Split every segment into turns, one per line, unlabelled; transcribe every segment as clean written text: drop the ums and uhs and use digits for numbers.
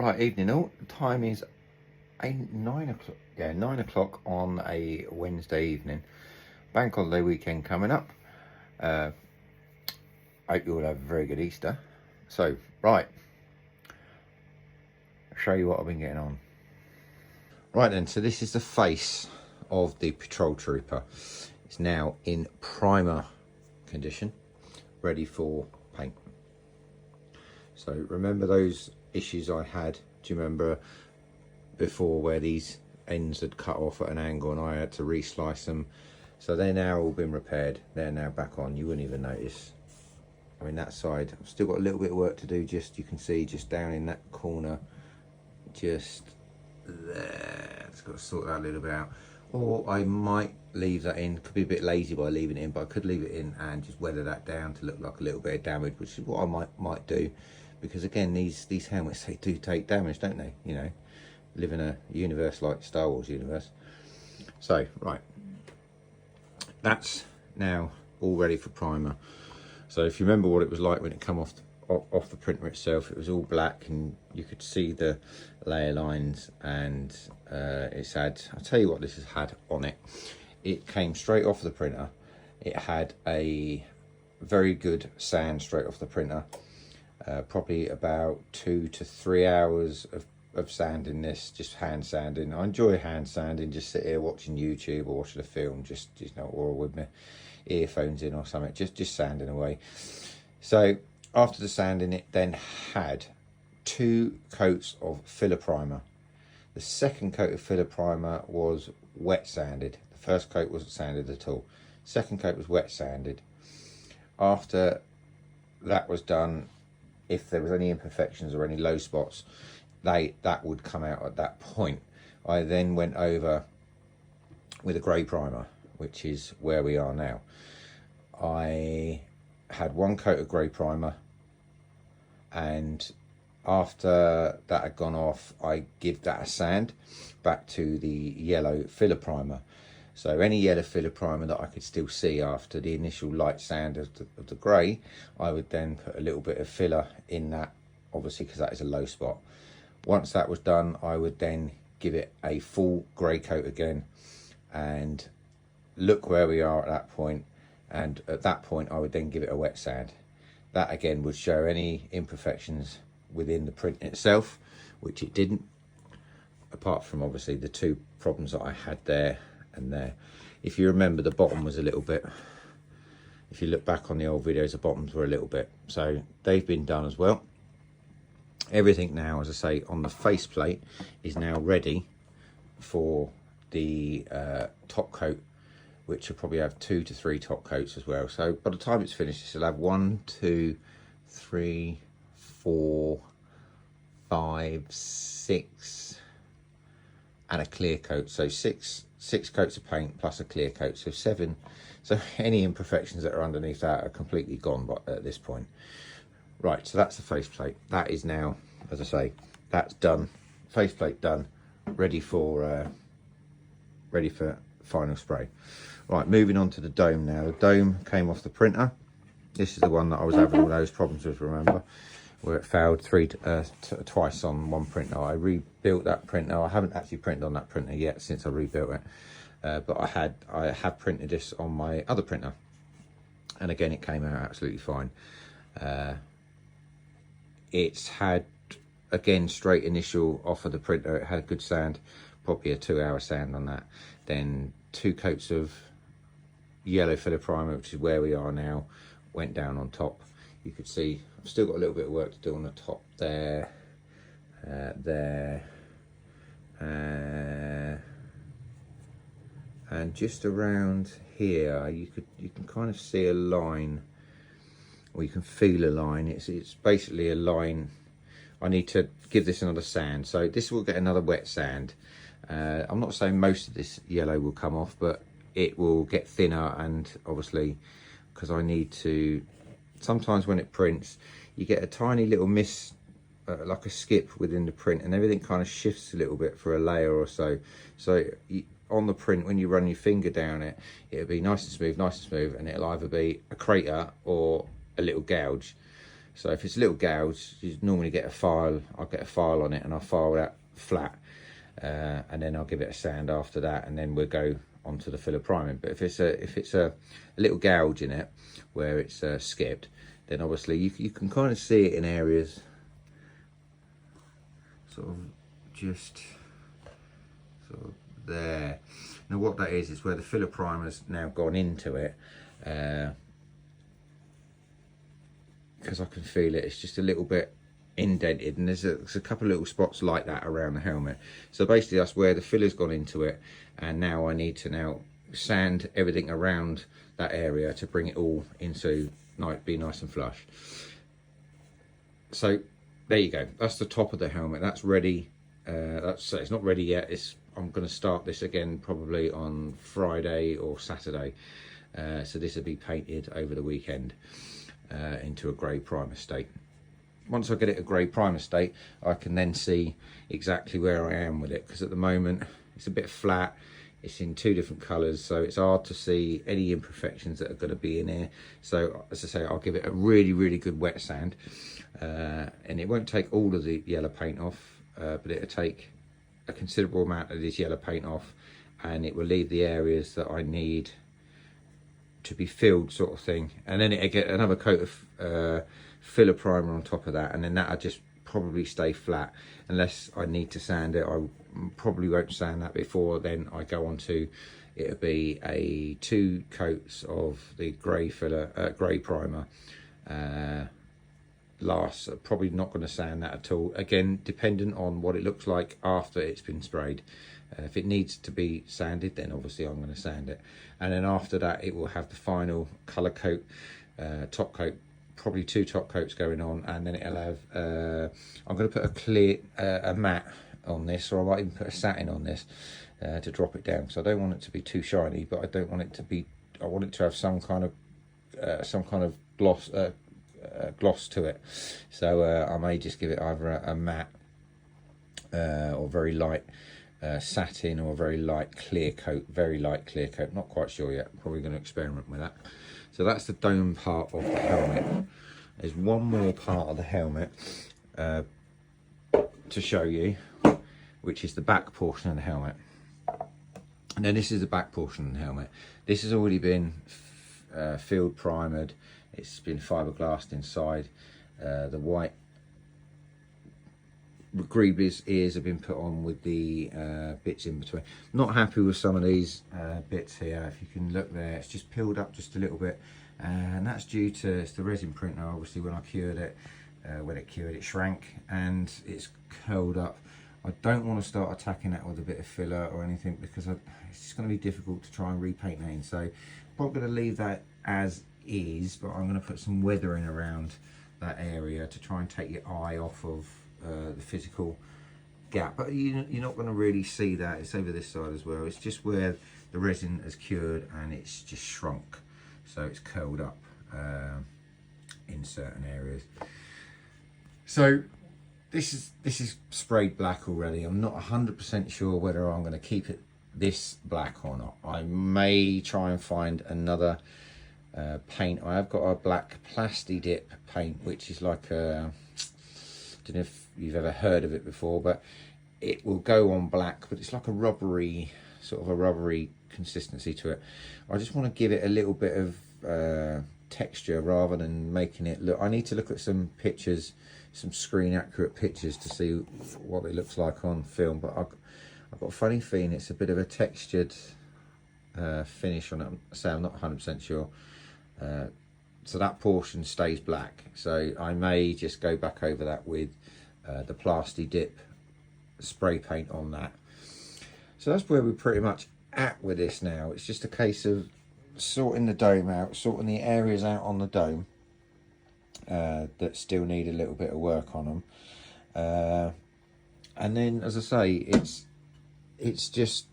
Right, evening all. The time is 9 o'clock. Yeah, 9 o'clock on a Wednesday evening. Bank holiday weekend coming up. Hope you all have a very good Easter. So, right, I'll show you what I've been getting on. Right then, so this is the face of the Patrol Trooper. It's now in primer condition, ready for paint. So remember those issues I had, do you remember before, where these ends had cut off at an angle and I had to re-slice them? So they're now all been repaired, they're now back on. You wouldn't even notice. I mean, that side, I've still got a little bit of work to do, just, you can see just down in that corner, just there. Just got to sort that a little bit out. Or I might leave that in. Could be a bit lazy by leaving it in, but I could leave it in and just weather that down to look like a little bit of damage, which is what I might do, because again, these helmets, they do take damage, don't they? You know, live in a universe like Star Wars universe. So right, that's now all ready for primer. So if you remember what it was like when it come off the printer itself, it was all black and you could see the layer lines, and it's had, I'll tell you what this has had on it. It came straight off the printer. It had a very good sand straight off the printer, probably about 2 to 3 hours of sanding this, just hand sanding. I enjoy hand sanding, just sit here watching YouTube or watching a film, just you know, or with my earphones in or something, just sanding away. So after the sanding, it then had 2 coats of filler primer. The second coat of filler primer was wet sanded. The first coat wasn't sanded at all. Second coat was wet sanded. After that was done, if there was any imperfections or any low spots, that would come out at that point. I then went over with a grey primer, which is where we are now. I had 1 coat of grey primer, and after that had gone off, I give that a sand back to the yellow filler primer. So any yellow filler primer that I could still see after the initial light sand of the grey, I would then put a little bit of filler in that, obviously because that is a low spot. Once that was done, I would then give it a full grey coat again, and look where we are at that point. And at that point, I would then give it a wet sand. That again would show any imperfections within the print itself, which it didn't, apart from obviously the 2 problems that I had there and there. If you remember, the bottom was a little bit, if you look back on the old videos, the bottoms were a little bit, so they've been done as well. Everything now, as I say, on the faceplate is now ready for the top coat, which will probably have 2 to 3 top coats as well. So by the time it's finished, it'll have 1, 2, 3, 4, 5, 6, and a clear coat. So six coats of paint plus a clear coat, so 7. So any imperfections that are underneath that are completely gone at this point. Right, so that's the faceplate. That is now, as I say, that's done. Faceplate done, ready for final spray. Right, moving on to the dome now. The dome came off the printer. This is the one that I was having all those problems with, remember, where it failed twice on one printer. I rebuilt that printer. I haven't actually printed on that printer yet since I rebuilt it, but I have printed this on my other printer, and again it came out absolutely fine. It's had, again, straight initial off of the printer. It had a good sand, probably a 2-hour sand on that. Then 2 coats of yellow filler primer, which is where we are now, went down on top. You could see I've still got a little bit of work to do on the top there, and just around here. You can kind of see a line, or you can feel a line. It's basically a line. I need to give this another sand, so this will get another wet sand. I'm not saying most of this yellow will come off, but it will get thinner, and obviously because I need to, sometimes when it prints you get a tiny little miss, like a skip within the print, and everything kind of shifts a little bit for a layer or so. So on the print, when you run your finger down it, it'll be nice and smooth, and it'll either be a crater or a little gouge. So if it's a little gouge, you normally get a file. I'll get a file on it and I'll file that flat, and then I'll give it a sand after that, and then we'll go onto the filler priming. But if it's a little gouge in it where it's skipped, then obviously you can kind of see it in areas, sort of just sort of there. Now what that is where the filler primer's now gone into it, because I can feel it. It's just a little bit indented, and there's a couple of little spots like that around the helmet. So basically that's where the filler's gone into it, and now I need to sand everything around that area to bring it all into be nice and flush. So there you go, that's the top of the helmet. That's ready. It's not ready yet. I'm going to start this again probably on Friday or Saturday. So this will be painted over the weekend into a grey primer state. Once I get it a grey primer state, I can then see exactly where I am with it, because at the moment it's a bit flat. It's in two different colours, so it's hard to see any imperfections that are going to be in here. So as I say, I'll give it a really good wet sand, and it won't take all of the yellow paint off, but it'll take a considerable amount of this yellow paint off, and it will leave the areas that I need to be filled, sort of thing. And then it'll get another coat of filler primer on top of that, and then that'll just probably stay flat unless I need to sand it. I probably won't sand that before then I go on to, it'll be 2 coats of the grey filler, grey primer. Last, probably not going to sand that at all, again dependent on what it looks like after it's been sprayed. If it needs to be sanded, then obviously I'm going to sand it, and then after that it will have the final colour coat, top coat, probably 2 top coats going on, and then it'll have I'm going to put a clear a matte on this, or I might even put a satin on this to drop it down, because I don't want it to be too shiny, but I don't want it to be, I want it to have some kind of gloss gloss to it. So I may just give it either a matte or very light satin, or a very light clear coat, not quite sure yet. Probably going to experiment with that. So that's the dome part of the helmet. There's one more part of the helmet to show you, which is the back portion of the helmet. And then this is the back portion of the helmet. This has already been field primered. It's been fiberglassed inside. The white greeblies ears have been put on with the bits in between. Not happy with some of these bits here. If you can look there, it's just peeled up just a little bit, and that's due to the resin printer. Obviously when I cured it, it shrank and it's curled up. I don't want to start attacking that with a bit of filler or anything, because it's just going to be difficult to try and repaint that in. So I'm not going to leave that as is, but I'm going to put some weathering around that area to try and take your eye off of the physical gap. But you're not going to really see that. It's over this side as well. It's just where the resin has cured and it's just shrunk, so it's curled up in certain areas. So this is sprayed black already. I'm not 100% sure whether I'm going to keep it this black or not. I may try and find another paint. I have got a black Plasti Dip paint, which is like a, I don't know if you've ever heard of it before, but it will go on black, but it's like a rubbery, sort of a rubbery consistency to it. I just want to give it a little bit of texture rather than making it look. I need to look at some pictures, some screen accurate pictures, to see what it looks like on film, but I've got a funny feeling it's a bit of a textured finish on it. So I'm not 100% sure. So that portion stays black, so I may just go back over that with the Plasti Dip spray paint on that. So that's where we're pretty much at with this now. It's just a case of sorting the dome out, sorting the areas out on the dome that still need a little bit of work on them, and then, as I say, it's just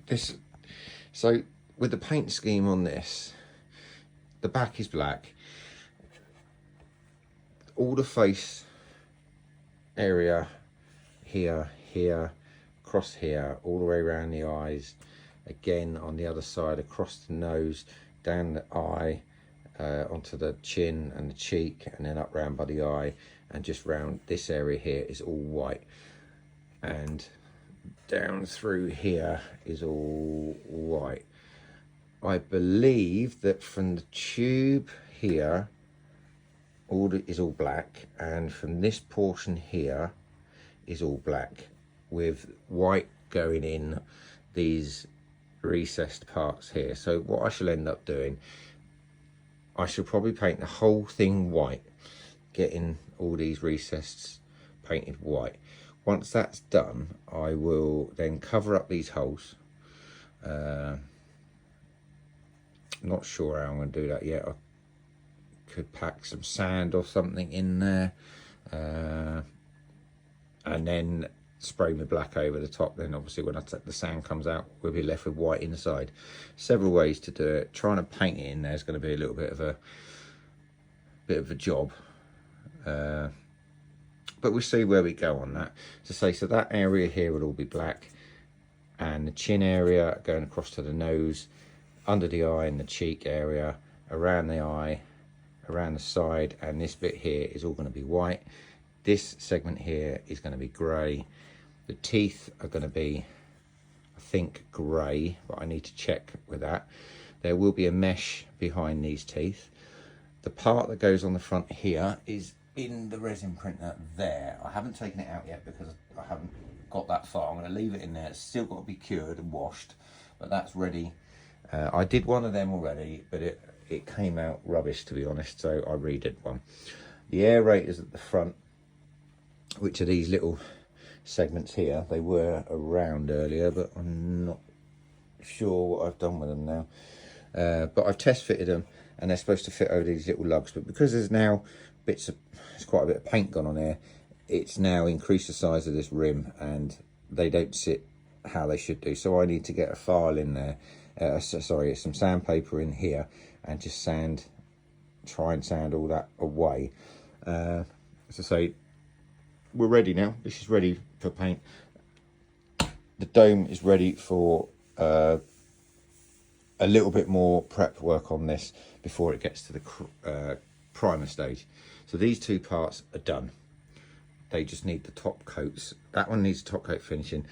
this. So with the paint scheme on this, the back is black, all the face area here, across here, all the way around the eyes, again on the other side, across the nose, down the eye, onto the chin and the cheek, and then up round by the eye, and just round this area here is all white, and down through here is all white. I believe that from the tube here is all black, and from this portion here is all black, with white going in these recessed parts here. So what I shall end up doing, I shall probably paint the whole thing white, getting all these recesses painted white. Once that's done, I will then cover up these holes. Not sure how I'm going to do that yet. I could pack some sand or something in there, and then spray my black over the top. Then obviously when the sand comes out, we'll be left with white inside. Several ways to do it. Trying to paint it in there is going to be a little bit of a job, but we'll see where we go on that. So that area here will all be black, and the chin area going across to the nose, under the eye and the cheek area, around the eye, around the side, and this bit here is all going to be white. This segment here is going to be grey. The teeth are going to be, I think, grey, but I need to check with that. There will be a mesh behind these teeth. The part that goes on the front here is in the resin printer there. I haven't taken it out yet because I haven't got that far. I'm going to leave it in there. It's still got to be cured and washed, but that's ready. I did one of them already, but it came out rubbish, to be honest, so I redid one. The aerators at the front, which are these little segments here, they were around earlier, but I'm not sure what I've done with them now. But I've test fitted them, and they're supposed to fit over these little lugs, but because there's now there's quite a bit of paint gone on there, it's now increased the size of this rim, and they don't sit how they should do. So I need to get a file in there, some sandpaper in here, and just try and sand all that away. As I say, we're ready now. This is ready for paint. The dome is ready for a little bit more prep work on this before it gets to the primer stage. So these two parts are done. They just need the top coats. That one needs top coat finishing,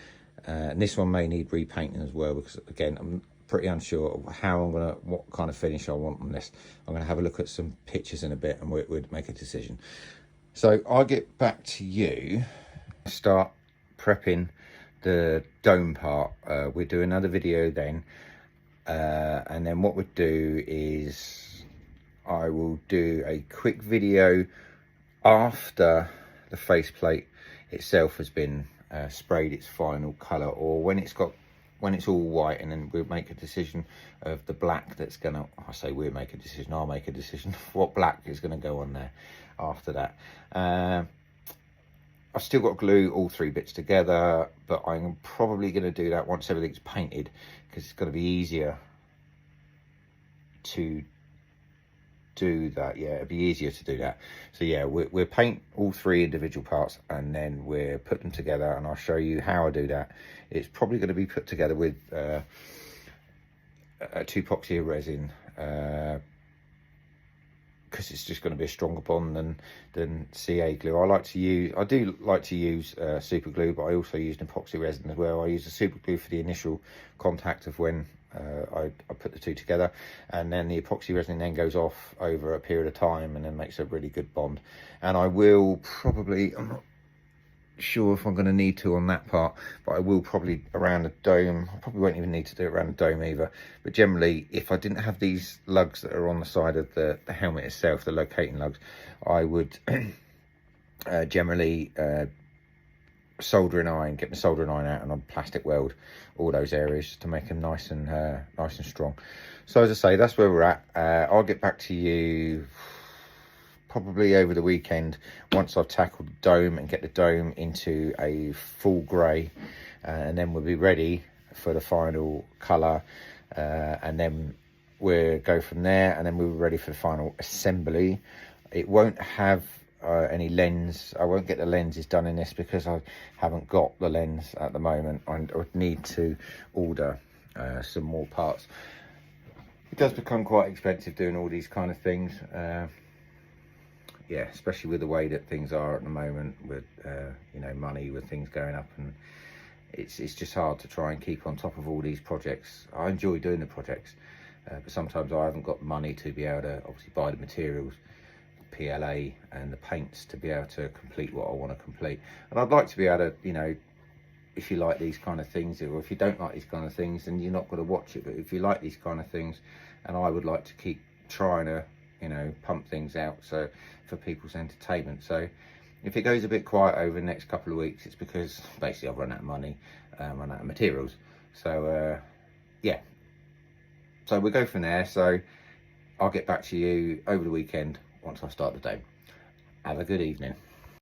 and this one may need repainting as well, because again, I'm pretty unsure of what kind of finish I want on this. I'm gonna have a look at some pictures in a bit, and we'll make a decision. So I'll get back to you, start prepping the dome part. We'll do another video then, and then what we'll do is I will do a quick video after the faceplate itself has been sprayed its final colour, or when it's all white, and then we'll make a decision of the black that's gonna, I say we'll make a decision, I'll make a decision of what black is gonna go on there after that. I've still got to glue all three bits together, but I'm probably going to do that once everything's painted, because it's going to be easier to do that. Yeah, it'd be easier to do that. So yeah, we'll paint all three individual parts, and then we'll put them together, and I'll show you how I do that. It's probably going to be put together with 2-epoxy resin, because it's just going to be a stronger bond than CA glue. I do like to use super glue, but I also use an epoxy resin as well. I use the super glue for the initial contact of when I put the two together, and then the epoxy resin then goes off over a period of time and then makes a really good bond. And I will probably, I'm not sure if I'm going to need to on that part, but I will probably around the dome. I probably won't even need to do it around the dome either, but generally, if I didn't have these lugs that are on the side of the helmet itself, the locating lugs, I would generally soldering iron, get my soldering iron out, and I'd plastic weld all those areas to make them nice and strong. So as I say, that's where we're at. I'll get back to you probably over the weekend once I've tackled the dome and get the dome into a full grey, and then we'll be ready for the final colour, and then we'll go from there, and then we'll be ready for the final assembly. It won't have any lens. I won't get the lenses done in this because I haven't got the lens at the moment. I would need to order some more parts. it does become quite expensive doing all these kind of things. Yeah, especially with the way that things are at the moment, with you know, money, with things going up, and it's just hard to try and keep on top of all these projects. I enjoy doing the projects, but sometimes I haven't got the money to be able to obviously buy the materials, PLA and the paints, to be able to complete what I want to complete. And I'd like to be able to, you know, if you like these kind of things, or if you don't like these kind of things, then you're not going to watch it. But if you like these kind of things, and I would like to keep trying to, you know, pump things out so for people's entertainment. So if it goes a bit quiet over the next couple of weeks, it's because basically I've run out of money, run out of materials. So yeah, so we'll go from there. So I'll get back to you over the weekend once I start the day. Have a good evening.